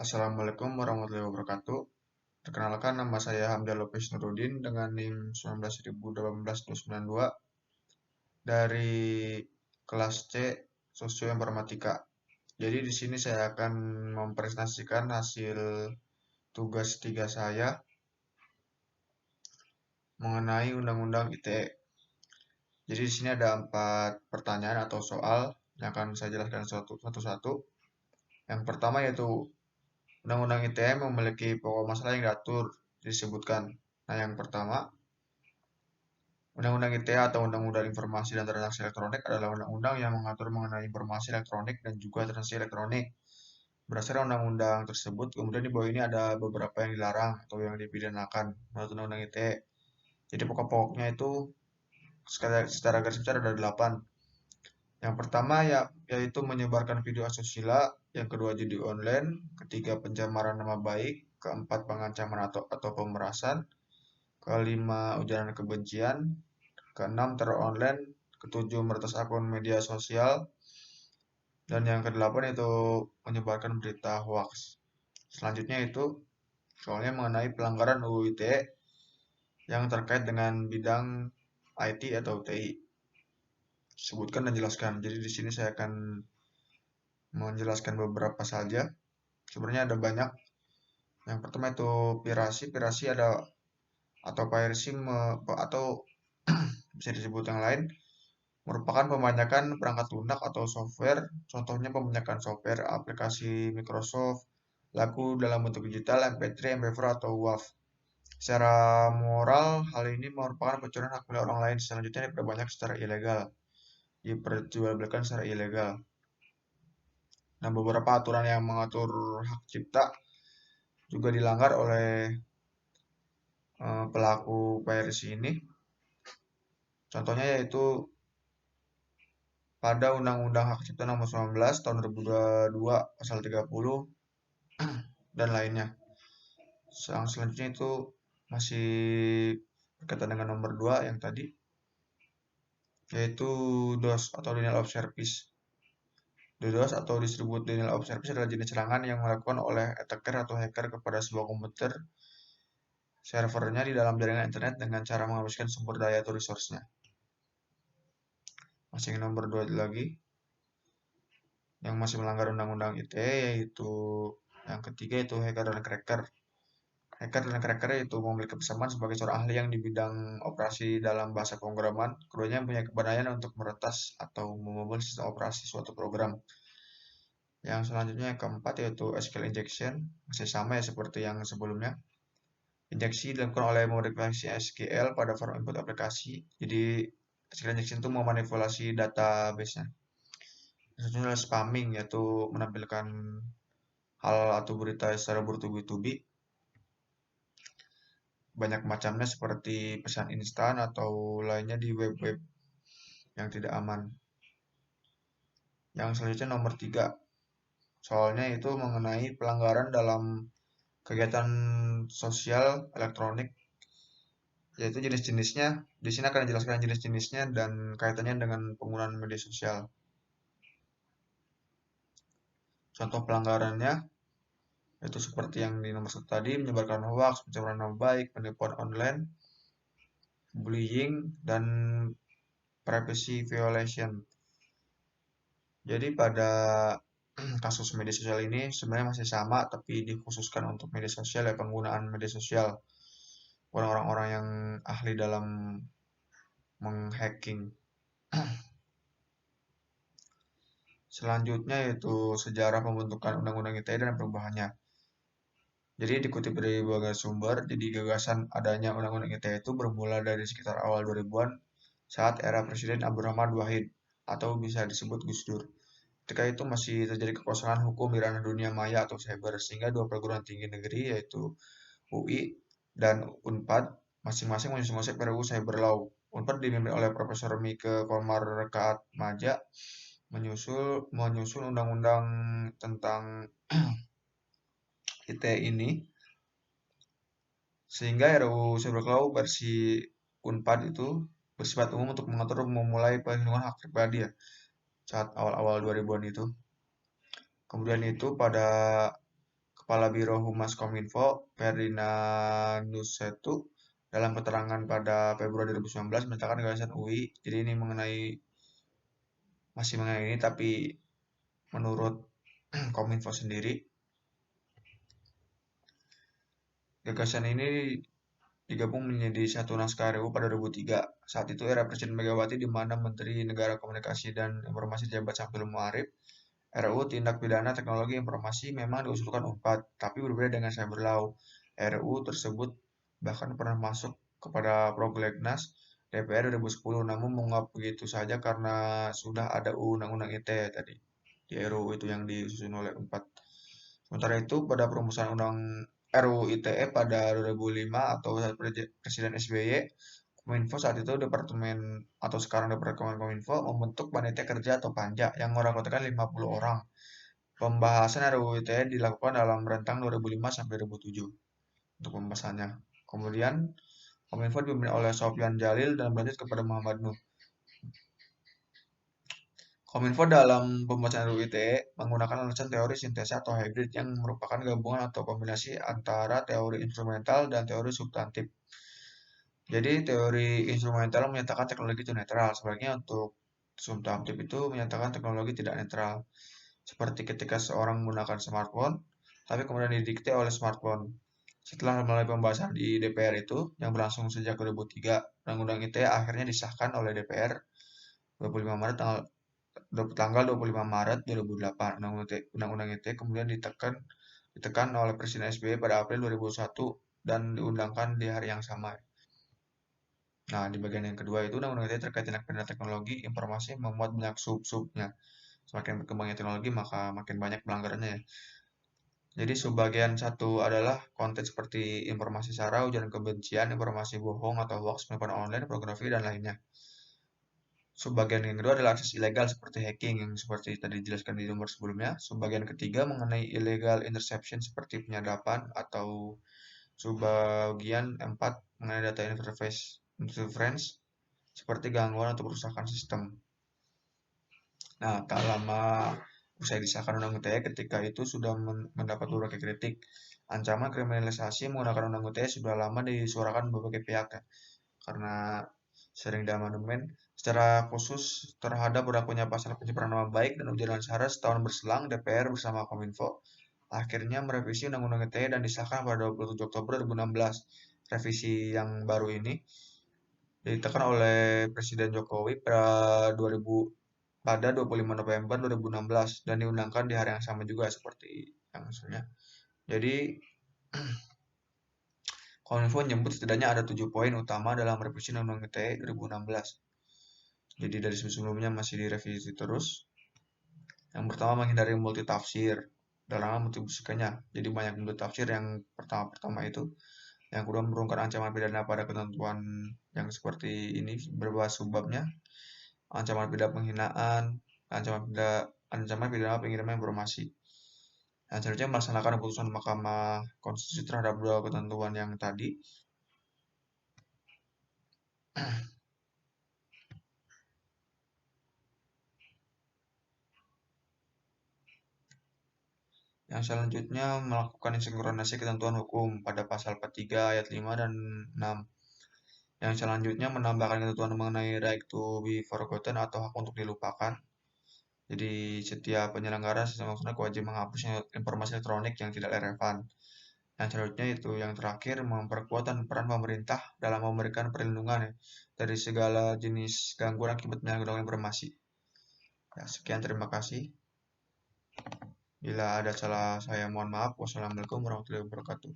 Assalamualaikum warahmatullahi wabarakatuh. Perkenalkan, nama saya Hamzah Lopez Nurudin dengan NIM 19.18292 dari kelas C Sosioinformatika. Jadi di sini saya akan mempresentasikan hasil tugas 3 saya mengenai Undang-Undang ITE. Jadi di sini ada 4 pertanyaan atau soal yang akan saya jelaskan satu-satu. Yang pertama yaitu Undang-Undang ITE memiliki pokok masalah yang diatur disebutkan. Nah, yang pertama, Undang-Undang ITE atau Undang-Undang Informasi dan Transaksi Elektronik adalah undang-undang yang mengatur mengenai informasi elektronik dan juga transaksi elektronik. Berdasarkan undang-undang tersebut, kemudian di bawah ini ada beberapa yang dilarang atau yang dipidanakan menurut Undang-Undang ITE. Jadi pokok-pokoknya itu secara garis besar ada 8. Yang pertama yaitu menyebarkan video asusila, yang kedua judi online, ketiga pencemaran nama baik, keempat pengancaman atau pemerasan, kelima ujaran kebencian, keenam teror online, ketujuh meretas akun media sosial, dan yang kedelapan itu menyebarkan berita hoax. Selanjutnya itu soalnya mengenai pelanggaran UU ITE yang terkait dengan bidang IT atau TI. Sebutkan dan jelaskan. Jadi di sini saya akan menjelaskan beberapa saja. Sebenarnya ada banyak. Yang pertama itu pirasi. Pirasi ada atau piracy atau bisa disebut yang lain merupakan pembajakan perangkat lunak atau software. Contohnya pembajakan software aplikasi Microsoft, lagu dalam bentuk digital, MP3, MP4 atau WAV. Secara moral, hal ini merupakan pencurian hak milik orang lain. Selanjutnya diperbanyak secara ilegal, diperjualbelikan secara ilegal. Nah, beberapa aturan yang mengatur hak cipta juga dilanggar oleh pelaku piracy ini. Contohnya yaitu pada Undang-Undang Hak Cipta Nomor 19 Tahun 2022 Pasal 30 dan lainnya. Yang selanjutnya itu masih berkaitan dengan nomor 2 yang tadi, yaitu DOS atau Denial of Service. DDoS atau Distributed Denial of Service adalah jenis serangan yang dilakukan oleh attacker atau hacker kepada sebuah komputer servernya di dalam jaringan internet dengan cara menghabiskan sumber daya atau resource-nya. Masih nomor 2 lagi, yang masih melanggar Undang-Undang ITE, yaitu yang ketiga itu hacker dan cracker. Hacker dan cracker itu memiliki kesamaan sebagai seorang ahli yang di bidang operasi dalam bahasa pemrograman. Keduanya punya keberanian untuk meretas atau membobol sistem operasi suatu program. Yang selanjutnya yang keempat yaitu SQL injection, masih sama ya seperti yang sebelumnya. Injeksi dilakukan oleh modifikasi SQL pada form input aplikasi. Jadi SQL injection itu memanipulasi database-nya. Selanjutnya adalah spamming, yaitu menampilkan hal atau berita secara bertubi-tubi. Banyak macamnya seperti pesan instan atau lainnya di web-web yang tidak aman. Yang selanjutnya nomor 3. Soalnya itu mengenai pelanggaran dalam kegiatan sosial elektronik, yaitu jenis-jenisnya. Di sini akan dijelaskan jenis-jenisnya dan kaitannya dengan penggunaan media sosial. Contoh pelanggarannya itu seperti yang di nomor 1 tadi, menyebarkan hoax, pencemaran nama baik, penipuan online, bullying, dan privacy violation. Jadi pada kasus media sosial ini sebenarnya masih sama, tapi dikhususkan untuk media sosial ya, penggunaan media sosial orang-orang yang ahli dalam menghacking. Selanjutnya yaitu sejarah pembentukan Undang-Undang ITE dan perubahannya. Jadi dikutip dari berbagai sumber, jadi gagasan adanya Undang-Undang ITE itu bermula dari sekitar awal 2000-an saat era Presiden Abdurrahman Wahid atau bisa disebut Gus Dur. Ketika itu masih terjadi kekosongan hukum di ranah dunia maya atau cyber, sehingga dua perguruan tinggi negeri yaitu UI dan Unpad masing-masing menyusun konsep RUU Cyber Law. Unpad dipimpin oleh Profesor Mike Komar Rekaat Maja menyusun undang-undang tentang ITE ini, sehingga RUU Cyber Law versi Unpad itu bersifat umum untuk mengatur memulai perlindungan hak pribadi ya, saat awal-awal 2000-an itu. Kemudian itu pada Kepala Biro Humas Kominfo, Ferdinandus Setu, dalam keterangan pada Februari 2019 menyatakan gagasan UI. Jadi ini masih mengenai ini, tapi menurut Kominfo sendiri, gagasan ini digabung menjadi satu naskah RUU pada 2003. Saat itu era Presiden Megawati di mana Menteri Negara Komunikasi dan Informasi jabat Syamsul Muarif. RUU Tindak Pidana Teknologi Informasi memang diusulkan UNPAD, tapi berbeda dengan Cyber Law. RUU tersebut bahkan pernah masuk kepada Prolegnas DPR 2010, namun menguap begitu saja karena sudah ada Undang-Undang ITE tadi. Di RUU itu yang disusun oleh UNPAD. Sementara itu, pada perumusan Undang RUU ITE pada 2005 atau saat Presiden SBY, Kominfo saat itu Departemen atau sekarang Departemen Kominfo membentuk panitia kerja atau panja yang menganggotakan 50 orang. Pembahasan RUU ITE dilakukan dalam rentang 2005 sampai 2007 untuk pembahasannya. Kemudian Kominfo dipimpin oleh Sofyan Jalil dan berlanjut kepada Muhammad Nuh. Kominfo dalam pembahasan RUU ITE menggunakan alasan teori sintesa atau hybrid yang merupakan gabungan atau kombinasi antara teori instrumental dan teori substantif. Jadi teori instrumental menyatakan teknologi itu netral, sebaliknya untuk substantif itu menyatakan teknologi tidak netral. Seperti ketika seorang menggunakan smartphone, tapi kemudian didikte oleh smartphone. Setelah melalui pembahasan di DPR itu, yang berlangsung sejak 2003, Undang-Undang ITE akhirnya disahkan oleh DPR 25 Maret tanggal 25 Maret 2008. Undang-Undang ITE kemudian ditekan oleh Presiden SBY pada April 2001 dan diundangkan di hari yang sama. Nah, di bagian yang kedua itu Undang-Undang ITE terkait tindak pidana teknologi informasi memuat banyak sub-subnya. Semakin berkembangnya teknologi maka makin banyak pelanggarannya ya. Jadi subbagian satu adalah konten seperti informasi sara, ujaran kebencian, informasi bohong atau hoax, penipuan online, pornografi, dan lainnya. Subbagian yang kedua adalah akses ilegal seperti hacking yang seperti tadi dijelaskan di nomor sebelumnya. Subbagian ketiga mengenai illegal interception seperti penyadapan atau subbagian 4 mengenai data interference seperti gangguan atau perusakan sistem. Nah, tak lama usai disahkan Undang ITE ketika itu sudah mendapat berbagai kritik. Ancaman kriminalisasi menggunakan Undang ITE sudah lama disuarakan berbagai pihak ya, karena sering diamandemen secara khusus terhadap berlakunya pasal pencemaran nama baik dan ujaran sara. Setahun berselang, DPR bersama Kominfo akhirnya merevisi Undang-Undang ITE dan disahkan pada 27 Oktober 2016. Revisi yang baru ini ditekan oleh Presiden Jokowi pada 25 November 2016 dan diundangkan di hari yang sama juga seperti yang sebelumnya. Jadi Kominfo menyebut setidaknya ada 7 poin utama dalam revisi Undang-Undang ITE 2016. Jadi dari sebelumnya masih direvisi terus. Yang pertama menghindari multitafsir dalam multitafsirnya. Jadi banyak multitafsir yang pertama itu. Yang kedua menurunkan ancaman pidana pada ketentuan yang seperti ini berbahas subbabnya. Ancaman pidana penghinaan, ancaman pidana pengiriman informasi. Nah, selanjutnya melaksanakan putusan Mahkamah Konstitusi terhadap dua ketentuan yang tadi. Yang selanjutnya melakukan sinkronisasi ketentuan hukum pada pasal 43 ayat 5 dan 6. Yang selanjutnya menambahkan ketentuan mengenai right to be forgotten atau hak untuk dilupakan. Jadi setiap penyelenggara sistem elektronik wajib menghapus informasi elektronik yang tidak relevan. Yang selanjutnya itu yang terakhir memperkuat peran pemerintah dalam memberikan perlindungan ya, dari segala jenis gangguan akibat penyalahgunaan informasi. Ya, sekian terima kasih. Bila ada salah saya mohon maaf. Wassalamualaikum warahmatullahi wabarakatuh.